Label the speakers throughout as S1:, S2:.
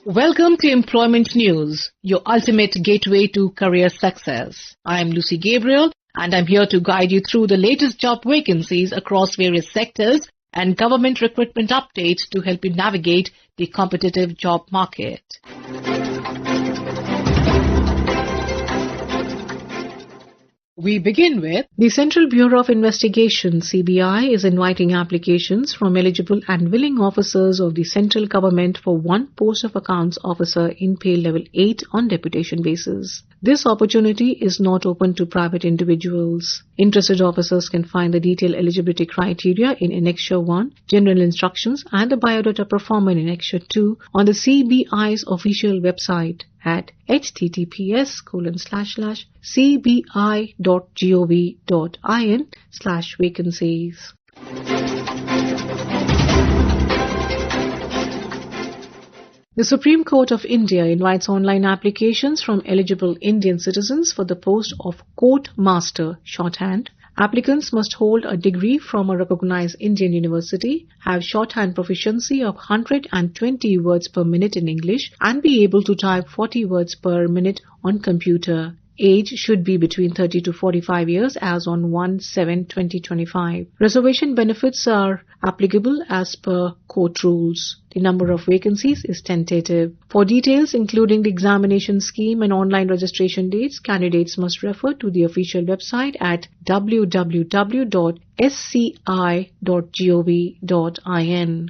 S1: Welcome to Employment News, your ultimate gateway to career success. I am Lucy Gabriel and I'm here to guide you through the latest job vacancies across various sectors and government recruitment updates to help you navigate the competitive job market. We begin with the Central Bureau of Investigation (CBI) is inviting applications from eligible and willing officers of the central government for one post of accounts officer in pay level 8 on deputation basis. This opportunity is not open to private individuals. Interested officers can find the detailed eligibility criteria in Annexure 1, General Instructions and the biodata performer in Annexure 2 on the CBI's official website at https://cbi.gov.in/vacancies. The Supreme Court of India invites online applications from eligible Indian citizens for the post of Court Master Shorthand. Applicants must hold a degree from a recognized Indian university, have shorthand proficiency of 120 words per minute in English, and be able to type 40 words per minute on computer. Age should be between 30 to 45 years as on 1/7/2025. Reservation benefits are applicable as per court rules. The number of vacancies is tentative. For details including the examination scheme and online registration dates, candidates must refer to the official website at www.sci.gov.in.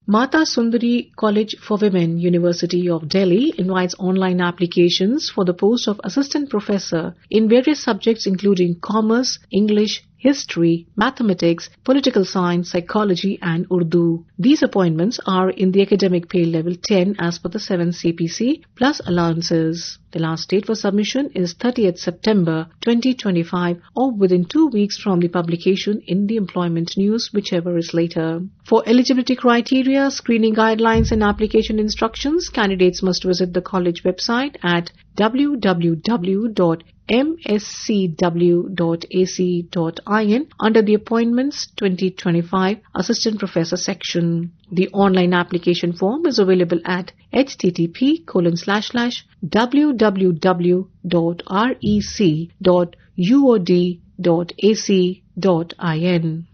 S1: Mata Sundari College for Women, University of Delhi invites online applications for the post of assistant professor in various subjects including commerce, English, history, mathematics, political science, psychology and Urdu. These appointments are in the academic pay level 10 as per the 7th CPC plus allowances. The last date for submission is 30th September 2025 or within 2 weeks from the publication in the Employment News, whichever is later. For eligibility criteria, screening guidelines and application instructions, candidates must visit the college website at www.mscw.ac.in under the Appointments 2025 Assistant Professor section. The online application form is available at http://www.rec.uod.ac.in.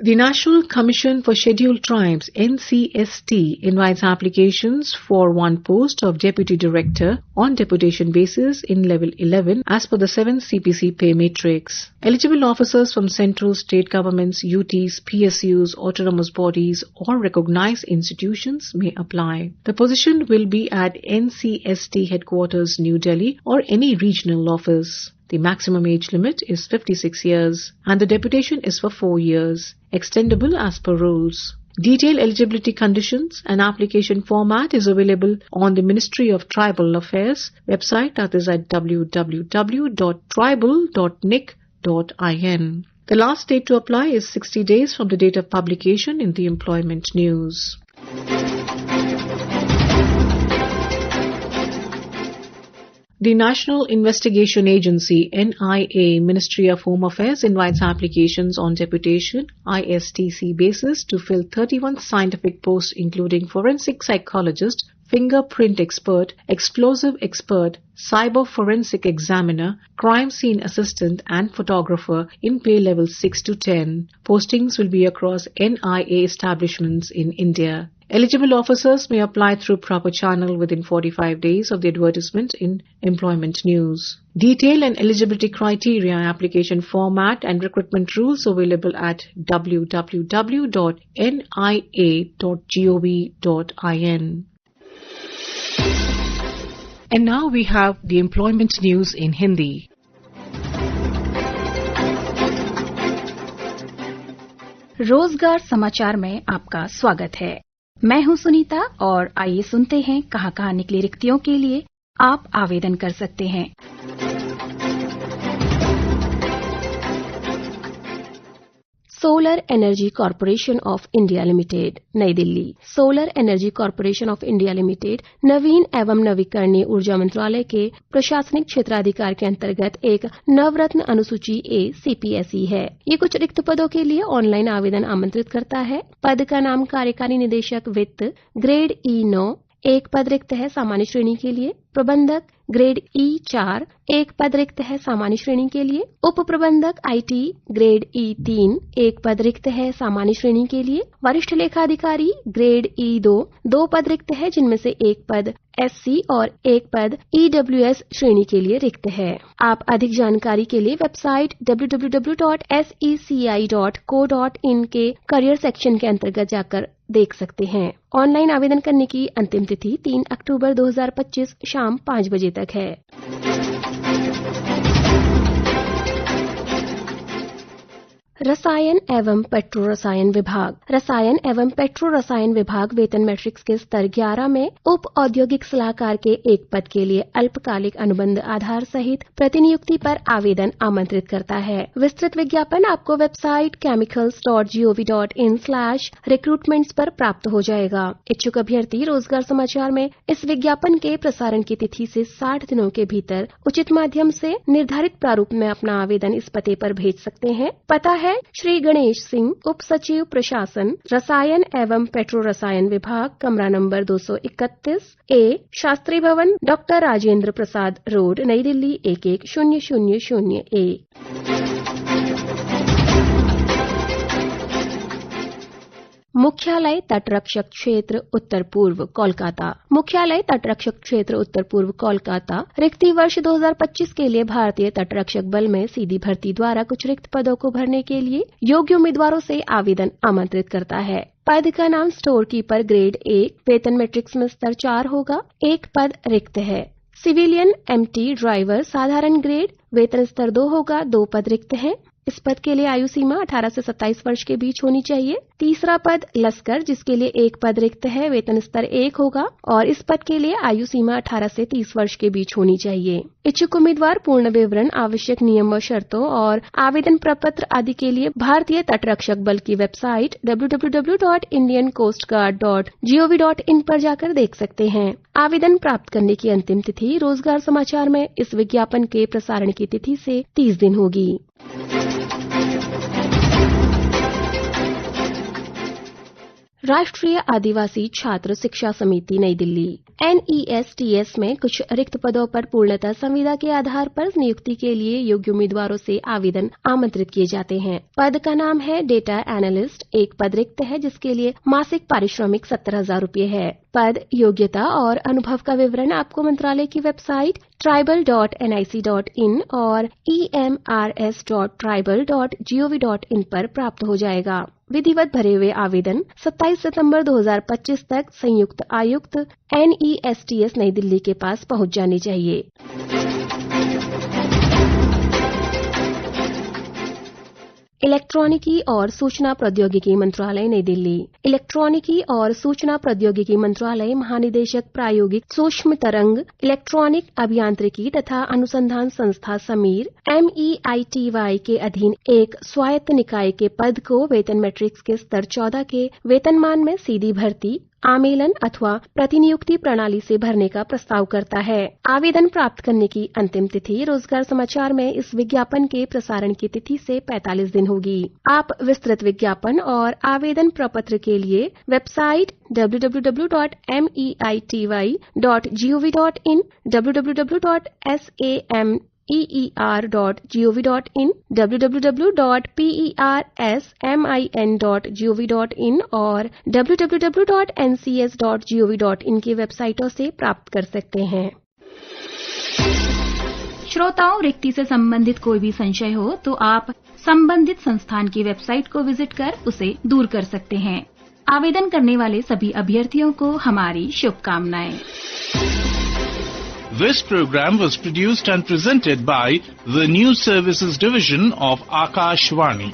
S1: The National Commission for Scheduled Tribes (NCST) invites applications for one post of Deputy Director on deputation basis in Level 11 as per the 7th CPC pay matrix. Eligible officers from central, state governments, UTs, PSUs, autonomous bodies or recognized institutions may apply. The position will be at NCST headquarters, New Delhi or any regional office. The maximum age limit is 56 years and the deputation is for 4 years, extendable as per rules. Detailed eligibility conditions and application format is available on the Ministry of Tribal Affairs website, that is at www.tribal.nic.in. The last date to apply is 60 days from the date of publication in the Employment News. The National Investigation Agency (NIA) Ministry of Home Affairs invites applications on deputation ISTC basis to fill 31 scientific posts including forensic psychologist, fingerprint expert, explosive expert, cyber forensic examiner, crime scene assistant and photographer in pay level 6 to 10. Postings will be across NIA establishments in India. Eligible officers may apply through proper channel within 45 days of the advertisement in Employment News. Detail and eligibility criteria, application format and recruitment rules available at www.nia.gov.in. And now we have the Employment News in Hindi.
S2: रोजगार समाचार में आपका स्वागत है। मैं हूं सुनीता और आइए सुनते हैं कहां निकली रिक्तियों के लिए आप आवेदन कर सकते हैं। Solar energy corporation of India limited, New Delhi. Solar energy corporation of India limited नवीन एवं नवीकरणीय ऊर्जा मंत्रालय के प्रशासनिक क्षेत्राधिकार के अंतर्गत एक नवरत्न अनुसूची ए CPSE है। ये कुछ रिक्त पदों के लिए ऑनलाइन आवेदन आमंत्रित करता है। पद का नाम कार्यकारी निदेशक वित्त, ग्रेड E9, एक पद रिक्त है सामान्य श्रेणी के लिए। प्रबंधक ग्रेड E4, एक पद रिक्त है सामान्य श्रेणी के लिए। उप प्रबंधक IT ग्रेड E3, एक पद रिक्त है सामान्य श्रेणी के लिए। वरिष्ठ लेखाधिकारी ग्रेड E2, 2 पद रिक्त है जिनमें से एक पद SC और एक पद EWS श्रेणी के लिए रिक्त है। आप अधिक जानकारी के लिए वेबसाइट www.seci.co.in के करियर सेक्शन के अंतर्गत जाकर देख सकते हैं। ऑनलाइन आवेदन करने की अंतिम तिथि 3 अक्टूबर 2025 शाम 5 बजे तक है। रसायन एवं पेट्रो रसायन विभाग। रसायन एवं पेट्रो रसायन विभाग वेतन मैट्रिक्स के स्तर 11 में उप औद्योगिक सलाहकार के एक पद के लिए अल्पकालिक अनुबंध आधार सहित प्रतिनियुक्ति पर आवेदन आमंत्रित करता है। विस्तृत विज्ञापन आपको वेबसाइट chemicals.gov.in/recruitments पर प्राप्त हो जाएगा। इच्छुक अभ्यर्थी रोजगार समाचार में इस विज्ञापन के प्रसारण की तिथि से 60 दिनों के भीतर उचित माध्यम से निर्धारित प्रारूप में अपना आवेदन इस पते पर भेज सकते हैं। पता है श्री गणेश सिंह, उप सचिव प्रशासन, रसायन एवं पेट्रो रसायन विभाग, कमरा नंबर 231A, शास्त्री भवन, डॉक्टर राजेंद्र प्रसाद रोड, नई दिल्ली 110001। मुख्यालय तटरक्षक क्षेत्र उत्तर पूर्व कोलकाता। मुख्यालय तटरक्षक क्षेत्र उत्तर पूर्व कोलकाता रिक्ति वर्ष 2025 के लिए भारतीय तटरक्षक बल में सीधी भर्ती द्वारा कुछ रिक्त पदों को भरने के लिए योग्य उम्मीदवारों से आवेदन आमंत्रित करता है। पद का नाम स्टोर कीपर ग्रेड 1, वेतन मैट्रिक्स में स्तर 4 होगा। एक पद रिक्त है। सिविलियन MT ड्राइवर साधारण ग्रेड, वेतन स्तर 2 होगा। 2 पद रिक्त हैं। इस पद के लिए आयु सीमा 18 से 27 वर्ष के बीच होनी चाहिए। तीसरा पद लश्कर, जिसके लिए एक पद रिक्त है, वेतन स्तर 1 होगा और इस पद के लिए आयु सीमा 18 से 30 वर्ष के बीच होनी चाहिए। इच्छुक उम्मीदवार पूर्ण विवरण, आवश्यक नियम व शर्तों और आवेदन प्रपत्र आदि के लिए भारतीय तटरक्षक बल की वेबसाइट www.indiancoastguard.gov.in पर जाकर देख सकते हैं। आवेदन प्राप्त करने की अंतिम तिथि रोजगार समाचार में इस विज्ञापन के प्रसारण की तिथि से 30 दिन होगी। राष्ट्रीय आदिवासी छात्र शिक्षा समिति नई दिल्ली NESTS में कुछ रिक्त पदों पर पूर्णतः संविदा के आधार पर नियुक्ति के लिए योग्य उम्मीदवारों से आवेदन आमंत्रित किए जाते हैं। पद का नाम है डेटा एनालिस्ट, एक पद रिक्त है जिसके लिए मासिक पारिश्रमिक 17,000 रूपये है। पद, योग्यता और अनुभव का विवरण आपको मंत्रालय की वेबसाइट tribal.nic.in और emrs.tribal.gov.in पर प्राप्त हो जाएगा। विधिवत भरे हुए आवेदन 27 सितंबर 2025 तक संयुक्त आयुक्त NESTS नई दिल्ली के पास पहुंच जाने चाहिए। इलेक्ट्रॉनिकी और सूचना प्रौद्योगिकी मंत्रालय नई दिल्ली। इलेक्ट्रॉनिकी और सूचना प्रौद्योगिकी मंत्रालय महानिदेशक प्रायोगिक सूक्ष्म तरंग इलेक्ट्रॉनिक अभियांत्रिकी तथा अनुसंधान संस्था समीर MEITY के अधीन एक स्वायत्त निकाय के पद को वेतन मैट्रिक्स के स्तर 14 के वेतनमान में सीधी भर्ती, आमेलन अथवा प्रतिनियुक्ति प्रणाली से भरने का प्रस्ताव करता है। आवेदन प्राप्त करने की अंतिम तिथि रोजगार समाचार में इस विज्ञापन के प्रसारण की तिथि से 45 दिन होगी। आप विस्तृत विज्ञापन और आवेदन प्रपत्र के लिए वेबसाइट www.meity.gov.in, www.sameer.gov.in, www.persmin.gov.in और www.ncs.gov.in की वेबसाइटों से प्राप्त कर सकते हैं। श्रोताओं, रिक्ति से संबंधित कोई भी संशय हो तो आप संबंधित संस्थान की वेबसाइट को विजिट कर उसे दूर कर सकते हैं। आवेदन करने वाले सभी अभ्यर्थियों को हमारी शुभकामनाएं।
S3: This program was produced and presented by the News Services Division of Akashvani.